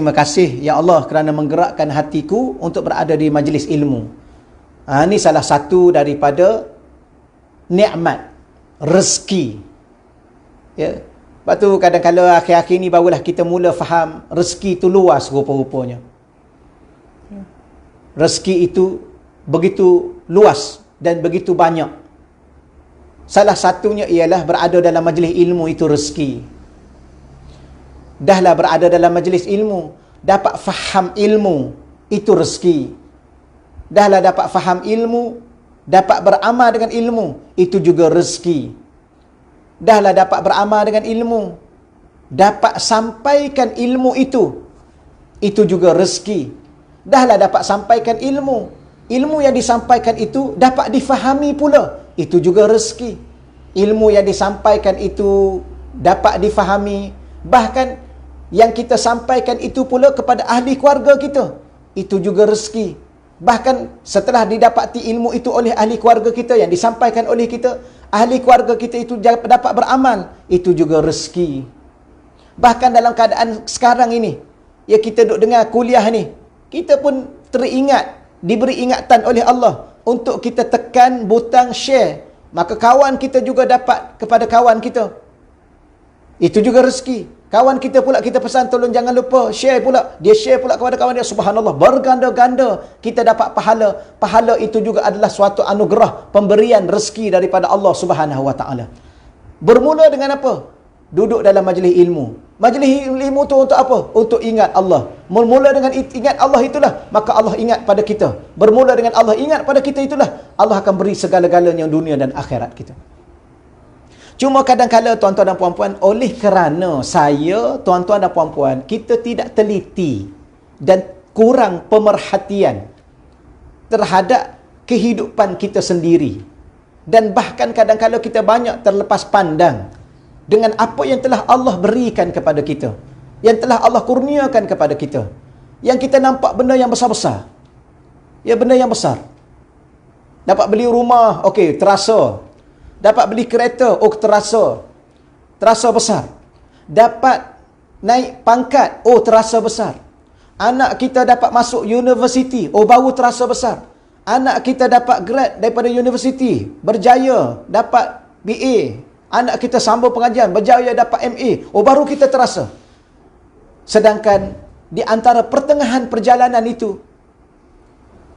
Terima kasih ya Allah kerana menggerakkan hatiku untuk berada di majlis ilmu. Ini salah satu daripada nikmat rezeki. Ya. Lepas tu kadang-kadang akhir-akhir ni barulah kita mula faham rezeki itu luas rupa-rupanya. Rezeki itu begitu luas dan begitu banyak. Salah satunya ialah berada dalam majlis ilmu itu rezeki. Dahlah berada dalam majlis ilmu, dapat faham ilmu, itu rezeki. Dahlah dapat faham ilmu, dapat beramal dengan ilmu, itu juga rezeki. Dahlah dapat beramal dengan ilmu, dapat sampaikan ilmu itu juga rezeki. Dahlah dapat sampaikan ilmu, ilmu yang disampaikan itu dapat difahami pula, itu juga rezeki. Ilmu yang disampaikan itu dapat difahami, bahkan yang kita sampaikan itu pula kepada ahli keluarga kita, itu juga rezeki. Bahkan setelah didapati ilmu itu oleh ahli keluarga kita, yang disampaikan oleh kita, ahli keluarga kita itu dapat beramal, itu juga rezeki. Bahkan dalam keadaan sekarang ini, ya kita duk dengar kuliah ni, kita pun teringat, diberi ingatan oleh Allah untuk kita tekan butang share, maka kawan kita juga dapat kepada kawan kita, itu juga rezeki. Kawan kita pula kita pesan tolong jangan lupa share pula. Dia share pula kepada kawan dia. Subhanallah, berganda-ganda kita dapat pahala. Pahala itu juga adalah suatu anugerah, pemberian rezeki daripada Allah Subhanahu Wa Taala. Bermula dengan apa? Duduk dalam majlis ilmu. Majlis ilmu tu untuk apa? Untuk ingat Allah. Bermula dengan ingat Allah itulah, maka Allah ingat pada kita. Bermula dengan Allah ingat pada kita itulah, Allah akan beri segala-galanya dunia dan akhirat kita. Cuma kadang-kadang tuan-tuan dan puan-puan, oleh kerana saya, tuan-tuan dan puan-puan, kita tidak teliti dan kurang pemerhatian terhadap kehidupan kita sendiri. Dan bahkan kadang-kadang kita banyak terlepas pandang dengan apa yang telah Allah berikan kepada kita, yang telah Allah kurniakan kepada kita. Yang kita nampak benda yang besar-besar. Ya, benda yang besar. Dapat beli rumah, okey, terasa. Dapat beli kereta, oh terasa. Terasa besar. Dapat naik pangkat, oh terasa besar. Anak kita dapat masuk universiti, oh baru terasa besar. Anak kita dapat grad daripada universiti, berjaya, dapat BA. Anak kita sambung pengajian, berjaya dapat MA, oh baru kita terasa. Sedangkan di antara pertengahan perjalanan itu,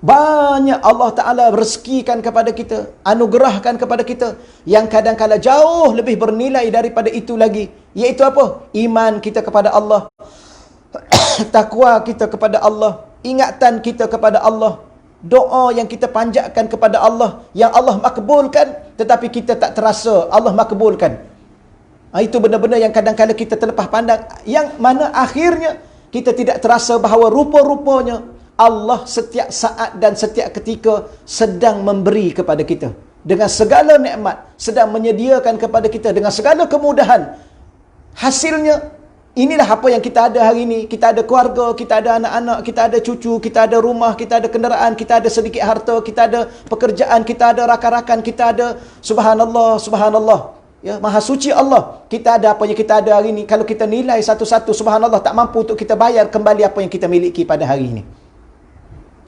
banyak Allah Ta'ala rezekikan kepada kita, anugerahkan kepada kita, yang kadang-kadang jauh lebih bernilai daripada itu lagi. Iaitu apa? Iman kita kepada Allah, takwa kita kepada Allah, ingatan kita kepada Allah, doa yang kita panjatkan kepada Allah, yang Allah makbulkan, tetapi kita tak terasa Allah makbulkan. Itu benda-benda yang kadang-kadang kita terlepas pandang, yang mana akhirnya kita tidak terasa bahawa rupa-rupanya Allah setiap saat dan setiap ketika sedang memberi kepada kita dengan segala nikmat, sedang menyediakan kepada kita dengan segala kemudahan. Hasilnya, inilah apa yang kita ada hari ini. Kita ada keluarga, kita ada anak-anak, kita ada cucu, kita ada rumah, kita ada kenderaan, kita ada sedikit harta, kita ada pekerjaan, kita ada rakan-rakan, kita ada, subhanallah, subhanallah. Ya, maha suci Allah. Kita ada apa yang kita ada hari ini. Kalau kita nilai satu-satu, subhanallah, tak mampu untuk kita bayar kembali apa yang kita miliki pada hari ini.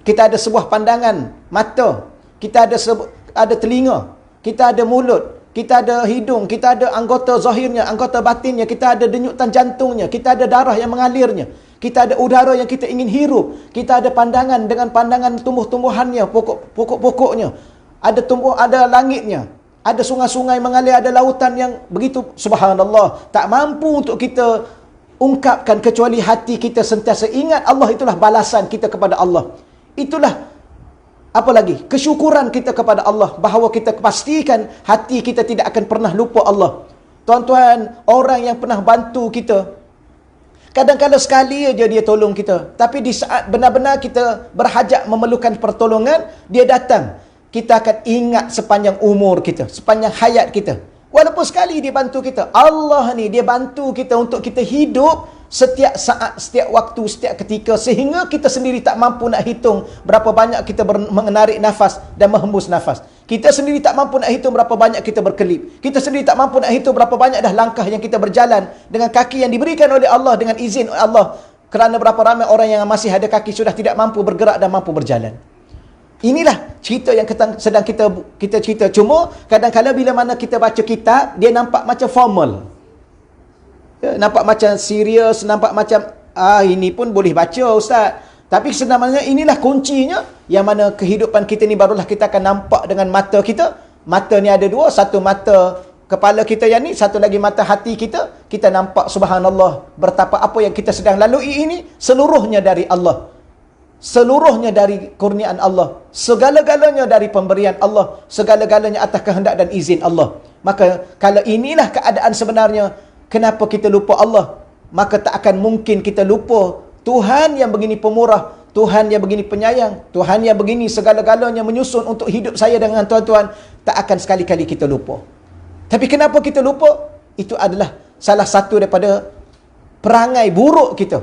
Kita ada sebuah pandangan mata, kita ada telinga, kita ada mulut, kita ada hidung, kita ada anggota zahirnya, anggota batinnya, kita ada denyutan jantungnya, kita ada darah yang mengalirnya, kita ada udara yang kita ingin hirup, kita ada pandangan dengan pandangan tumbuh-tumbuhannya, pokok-pokoknya, ada langitnya, ada sungai-sungai mengalir, ada lautan yang begitu, subhanallah, tak mampu untuk kita ungkapkan kecuali hati kita sentiasa ingat Allah. Itulah balasan kita kepada Allah. Itulah apa lagi? Kesyukuran kita kepada Allah, bahawa kita pastikan hati kita tidak akan pernah lupa Allah. Tuan-tuan, orang yang pernah bantu kita, kadang-kadang sekali aja dia tolong kita, tapi di saat benar-benar kita berhajat memerlukan pertolongan, dia datang. Kita akan ingat sepanjang umur kita, sepanjang hayat kita. Walaupun sekali dia bantu kita, Allah ni dia bantu kita untuk kita hidup setiap saat, setiap waktu, setiap ketika, sehingga kita sendiri tak mampu nak hitung berapa banyak kita menarik nafas dan menghembus nafas. Kita sendiri tak mampu nak hitung berapa banyak kita berkelip. Kita sendiri tak mampu nak hitung berapa banyak dah langkah yang kita berjalan dengan kaki yang diberikan oleh Allah, dengan izin Allah, Kerana berapa ramai orang yang masih ada kaki sudah tidak mampu bergerak dan mampu berjalan. Inilah cerita yang sedang kita cerita. Cuma kadang-kadang bila mana kita baca kitab, dia nampak macam formal. Ya, nampak macam serius, nampak macam ini pun boleh baca ustaz. Tapi sebenarnya inilah kuncinya, yang mana kehidupan kita ni barulah kita akan nampak dengan mata kita. Mata ni ada dua, satu mata kepala kita yang ni, satu lagi mata hati kita. Kita nampak subhanallah, betapa apa yang kita sedang lalui ini seluruhnya dari Allah. Seluruhnya dari kurniaan Allah. Segala-galanya dari pemberian Allah. Segala-galanya atas kehendak dan izin Allah. Maka kalau inilah keadaan sebenarnya, kenapa kita lupa Allah? Maka tak akan mungkin kita lupa Tuhan yang begini pemurah, Tuhan yang begini penyayang, Tuhan yang begini segala-galanya menyusun untuk hidup saya dengan tuan-tuan. Tak akan sekali-kali kita lupa. Tapi kenapa kita lupa? Itu adalah salah satu daripada perangai buruk kita.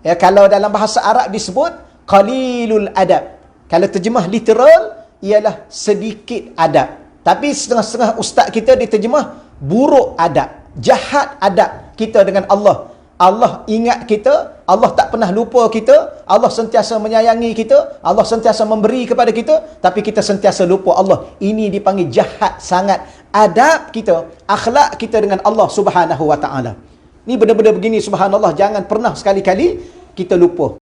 Ya, kalau dalam bahasa Arab disebut qalilul adab. Kalau terjemah literal ialah sedikit adab. Tapi setengah-setengah ustaz kita diterjemah buruk adab, jahat adab kita dengan Allah. Allah ingat kita, Allah tak pernah lupa kita, Allah sentiasa menyayangi kita, Allah sentiasa memberi kepada kita, tapi kita sentiasa lupa Allah. Ini dipanggil jahat sangat adab kita, akhlak kita dengan Allah Subhanahu wa taala. Ni benda-benda begini subhanallah, jangan pernah sekali-kali kita lupa.